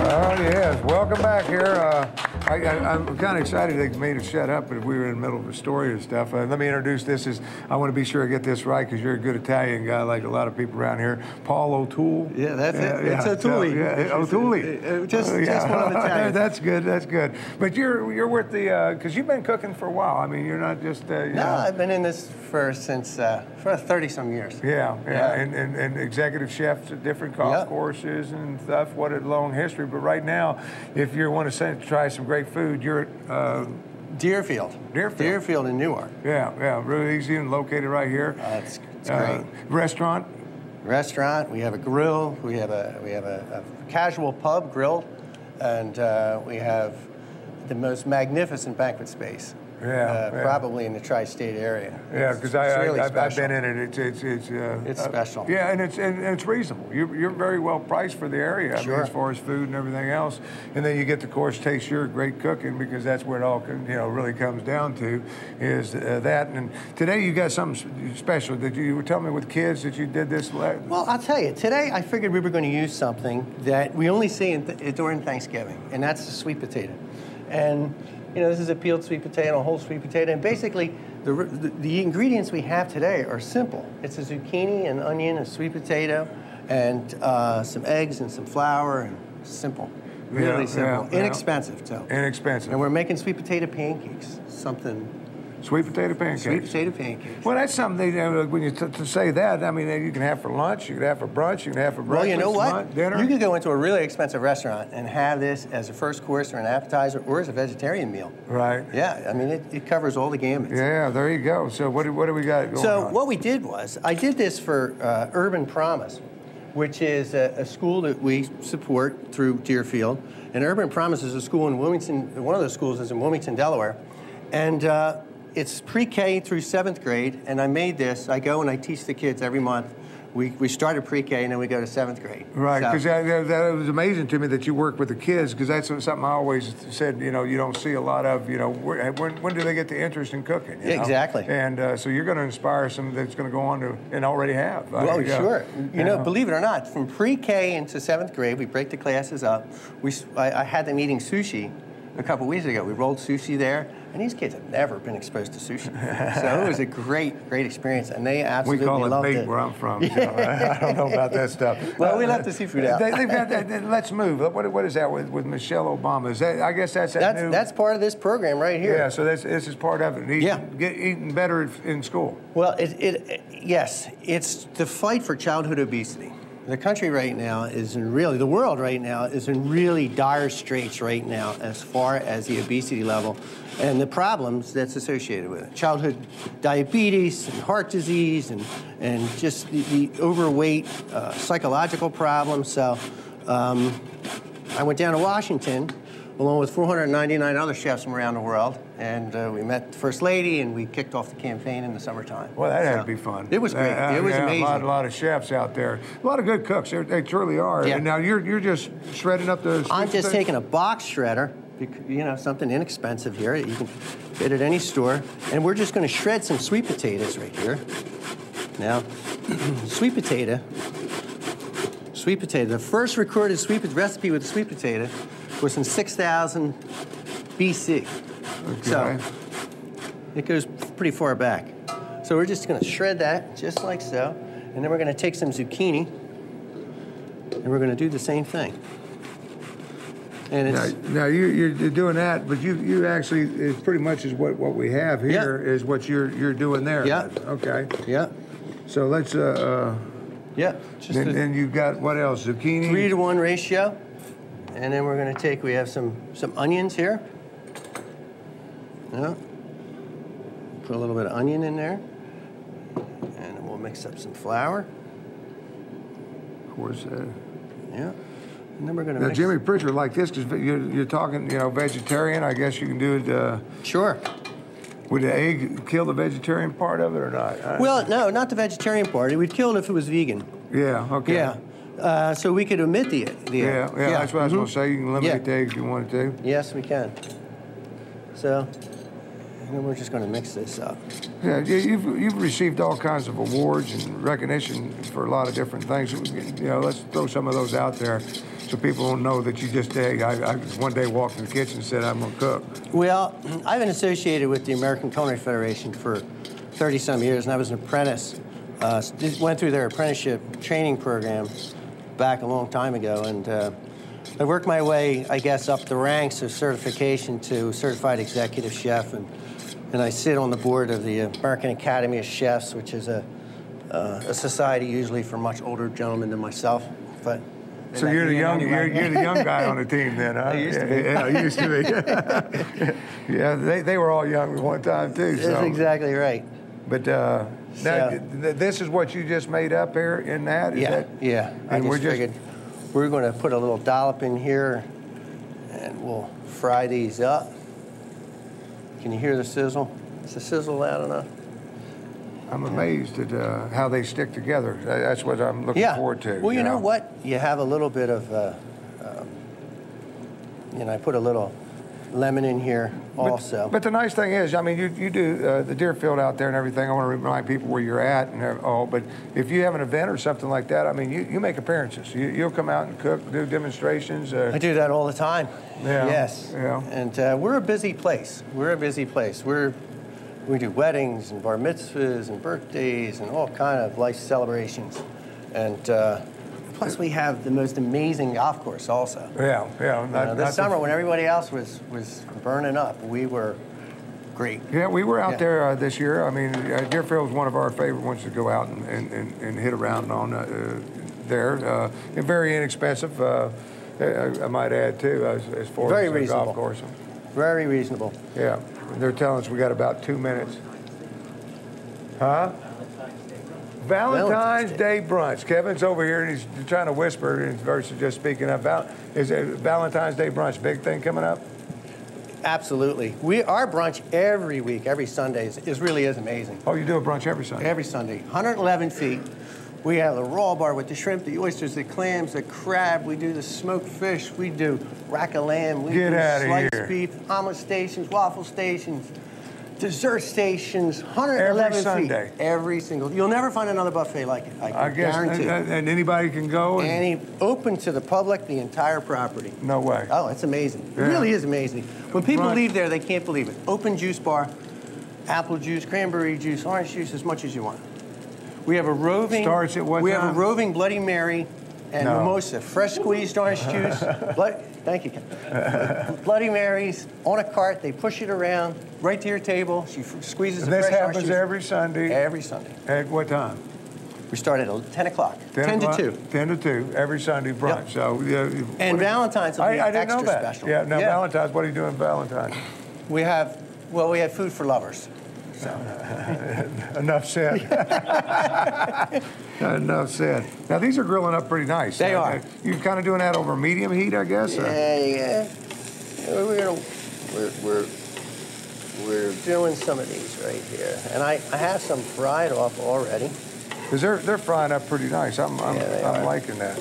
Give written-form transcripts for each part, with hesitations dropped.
Oh, yes. Welcome back here. I'm kind of excited they made it shut up, but we were in the middle of a story and stuff. Let me introduce this. I want to be sure I get this right because you're a good Italian guy like a lot of people around here. Paul O'Toole. Yeah, that's it. It's O'Toole. O'Toole. Just one of the Italians. That's good. That's good. But you're with the, because you've been cooking for a while. I mean, you're not just, No, I've been in this for 30-some years. Yeah. And executive chefs at different golf courses and stuff. What a long history. But right now, if you want to try some great food, you're at Deerfield in Newark. Yeah, really easy and located right here. It's great. Restaurant. We have a grill. We have a casual pub grill, and we have the most magnificent banquet space. Probably in the tri-state area. Yeah, because I've been in it. It's special. Yeah, and it's reasonable. You're very well priced for the area. I mean, as far as food and everything else. And then you get to, of course, taste your great cooking because that's what it all really comes down to is that. And today you got something special. Did you were telling me with kids that you did this? Well, I'll tell you. Today I figured we were going to use something that we only see during Thanksgiving, and that's the sweet potato. And this is a peeled sweet potato, a whole sweet potato, and basically the ingredients we have today are simple. It's a zucchini, an onion, a sweet potato, and some eggs and some flour, and simple. Really simple. Inexpensive, too. Inexpensive. And we're making sweet potato pancakes, something. Sweet potato pancakes. Sweet potato pancakes. Well, that's something, when you to say that, I mean, you can have for lunch, you can have for brunch, you can have for breakfast, well, you know what? Dinner. You could go into a really expensive restaurant and have this as a first course or an appetizer or as a vegetarian meal. Right. Yeah, I mean, it covers all the gamut. Yeah, there you go. So what do we got going on? So what we did was, I did this for Urban Promise, which is a school that we support through Deerfield. And Urban Promise is a school in Wilmington. One of those schools is in Wilmington, Delaware. And it's pre-K through 7th grade, and I made this. I go and I teach the kids every month. We start at pre-K, and then we go to 7th grade. Right, because that was amazing to me that you work with the kids, because that's something I always said, you don't see a lot of, when do they get the interest in cooking? Exactly. And so you're going to inspire some that's going to go on to, and already have. Well, sure. Believe it or not, from pre-K into 7th grade, we break the classes up. I had them eating sushi a couple weeks ago. We rolled sushi there, and these kids have never been exposed to sushi. So it was a great experience, and they absolutely loved it. We call it bait where I'm from. I don't know about that stuff. Well, we left the seafood out. They've got that. Let's move. What is that with Michelle Obama? Is that? I guess that's part of this program right here. Yeah. So this is part of it. Eating better in school. Well, yes, it's the fight for childhood obesity. The country right now the world right now is in really dire straits right now as far as the obesity level and the problems that's associated with it. Childhood diabetes and heart disease and just the overweight, psychological problems. So I went down to Washington along with 499 other chefs from around the world, and we met the First Lady, and we kicked off the campaign in the summertime. Well, that had to be fun. It was great. It was amazing. A lot of chefs out there. A lot of good cooks. They truly are. Yeah. And now you're just shredding up the... I'm just taking a box shredder, something inexpensive here. You can get at any store. And we're just going to shred some sweet potatoes right here. Now, sweet potato, the first recorded recipe with the sweet potato was in 6000 BC. Okay. So it goes pretty far back. So we're just going to shred that just like so. And then we're going to take some zucchini and we're going to do the same thing. And it's now you're doing that, but you actually, it pretty much is what we have here is what you're doing there. Yeah. Okay. Yeah. So let's then you've got what else? Zucchini? 3-to-1 ratio. And then we're going to we have some onions here. Yeah. Put a little bit of onion in there. And then we'll mix up some flour. Of course. Yeah. And then we're going to now, Jimmy Pritchard, like this, because you're talking, vegetarian, I guess you can do it. Sure. Would the egg kill the vegetarian part of it or not? Well, no, not the vegetarian part. It would kill it if it was vegan. Yeah, okay. Yeah. So we could omit the yeah, that's what I was going to say. You can eliminate the eggs if you wanted to. Yes, we can. So, and then we're just going to mix this up. Yeah, you've received all kinds of awards and recognition for a lot of different things. Let's throw some of those out there. so people don't know that you just, hey, I one day walked in the kitchen and said, I'm going to cook. Well, I've been associated with the American Culinary Federation for 30-some years, and I was an apprentice. Went through their apprenticeship training program back a long time ago, and I worked my way, I guess, up the ranks of certification to certified executive chef, and I sit on the board of the American Academy of Chefs, which is a society usually for much older gentlemen than myself. But so you're the young guy on the team then, huh? I used to be. Yeah, I used to be. Yeah, they were all young at one time too. So. That's exactly right. But this is what you just made up here in that? Yeah. I just figured we're going to put a little dollop in here, and we'll fry these up. Can you hear the sizzle? Is the sizzle loud enough? I'm amazed at how they stick together. That's what I'm looking forward to. Well, you know what? You have a little bit of, I put a little lemon in here also. But the nice thing is, I mean, you do the Deerfield out there and everything. I want to remind people where you're at and all. But if you have an event or something like that, I mean, you make appearances. You'll come out and cook, do demonstrations. I do that all the time. Yeah. Yes. Yeah. And we're a busy place. We do weddings and bar mitzvahs and birthdays and all kind of life celebrations. And plus we have the most amazing golf course also. Yeah. This summer when everybody else was burning up, we were great. Yeah, we were out there this year. I mean, Deerfield was one of our favorite ones to go out and hit around on there. And very inexpensive, I might add too, as far very as the golf course. Very reasonable. Yeah. They're telling us we got about 2 minutes. Huh? Valentine's Day brunch. Kevin's over here and he's trying to whisper versus just speaking up. Is it Valentine's Day brunch, big thing coming up? Absolutely. Our brunch every week, every Sunday, really is amazing. Oh, you do a brunch every Sunday? Every Sunday. 111 feet. We have the raw bar with the shrimp, the oysters, the clams, the crab. We do the smoked fish. We do rack of lamb. We do sliced beef, omelet stations, waffle stations, dessert stations. 111 every Sunday. Feet. Every single. You'll never find another buffet like it. I guess, guarantee. And anybody can go. And open to the public, the entire property. No way. Oh, it's amazing. Yeah. It really is amazing. When people leave there, they can't believe it. Open juice bar, apple juice, cranberry juice, orange juice, as much as you want. We have a roving. Starts at what time? We have a roving Bloody Mary and mimosa, fresh squeezed orange juice. Thank you, Ken. Bloody Marys on a cart. They push it around right to your table. She squeezes the fresh orange juice. This happens every Sunday. Every Sunday. At what time? We start at 10 o'clock. 10 to 2. 10 to 2 every Sunday brunch. Yep. So and Valentine's will be I didn't extra know that. special. Yeah. Now Valentine's. What are you doing Valentine's? We have food for lovers. So. Enough said. Enough said. Now these are grilling up pretty nice. They are. You're kind of doing that over medium heat, I guess. Yeah. We're doing some of these right here, and I have some fried off already. Because they're frying up pretty nice. I'm liking that.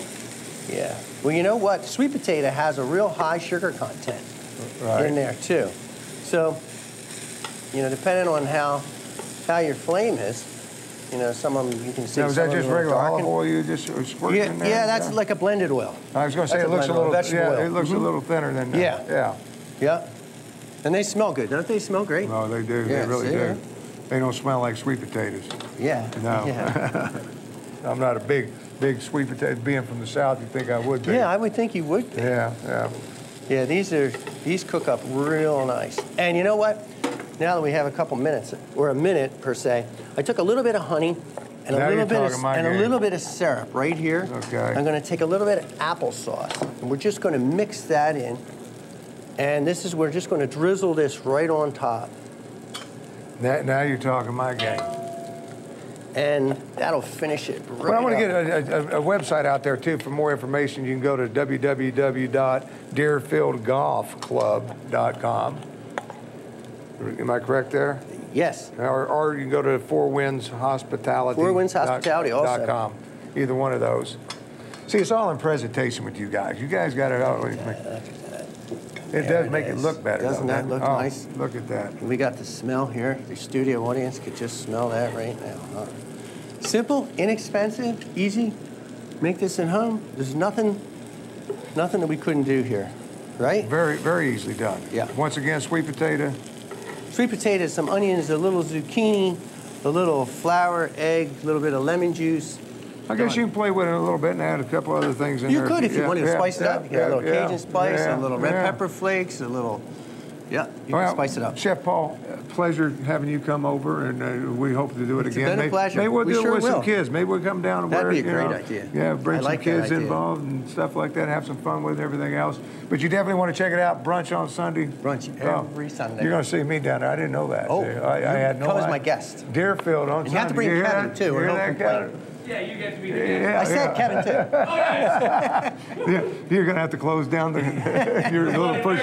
Yeah. Well, you know what? Sweet potato has a real high sugar content in there too. So. Depending on how your flame is, some of them you can see. Now, is that just regular olive oil you just squirt in there? Yeah, that's like a blended oil. I was going to say it looks a little it looks a little thinner than that. Yeah. And they smell good, don't they? Smell great. No, they do. They really do. They don't smell like sweet potatoes. Yeah. No. Yeah. I'm not a big sweet potato. Being from the South, you think I would be? Yeah, I would think you would be. Yeah. Yeah, these cook up real nice. And you know what? Now that we have a couple minutes, or a minute per se, I took a little bit of honey and a little bit of syrup right here. Okay. I'm going to take a little bit of applesauce, and we're just going to mix that in. And we're just going to drizzle this right on top. Now you're talking my game. And that'll finish it right I want to get a website out there, too. For more information, you can go to www.deerfieldgolfclub.com. Am I correct there? Yes. Or you can go to Four Winds Hospitality. Four Winds Hospitality also. .com. Either one of those. See, it's all in presentation with you guys. You guys got it all. It does make it look better. Doesn't that look nice? Look at that. We got the smell here. The studio audience could just smell that right now. Huh? Simple, inexpensive, easy. Make this at home. There's nothing Nothing that we couldn't do here, right? Very, very easily done. Yeah. Once again, sweet potato. Sweet potatoes, some onions, a little zucchini, a little flour, egg, a little bit of lemon juice. I guess you can play with it a little bit and add a couple other things in there. You could if you wanted to spice it up. You get a little Cajun spice, a little red pepper flakes, a little, you can spice it up. Chef Paul, pleasure having you come over, and we hope to do it again. It's been a pleasure. Maybe we'll do it with some kids. Maybe we'll come down and That'd be a great idea. Yeah, bring some kids that idea. involved and stuff like that, have some fun with everything else. But you definitely want to check it out. Brunch on Sunday. Brunch every Sunday. You're going to see me down there. I didn't know that. Oh, I had no idea. Come as my guest. Deerfield on Sunday. And you have to bring Kevin, too. Hear that, Kevin? Yeah, you get to be the guest. I said Kevin, too. Oh, yes. You're going to have to close down your little push.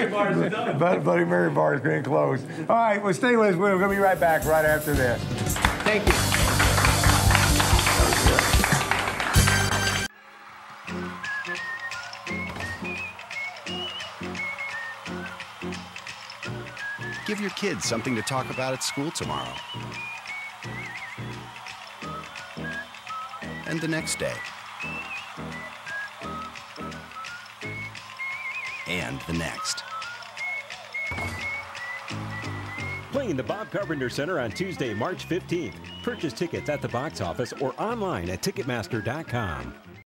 Bloody Mary bar is going to close. All right, well, stay with us. We're going to be right back right after this. Thank you. Give your kids something to talk about at school tomorrow. And the next day. And the next. Playing the Bob Carpenter Center on Tuesday, March 15th. Purchase tickets at the box office or online at Ticketmaster.com.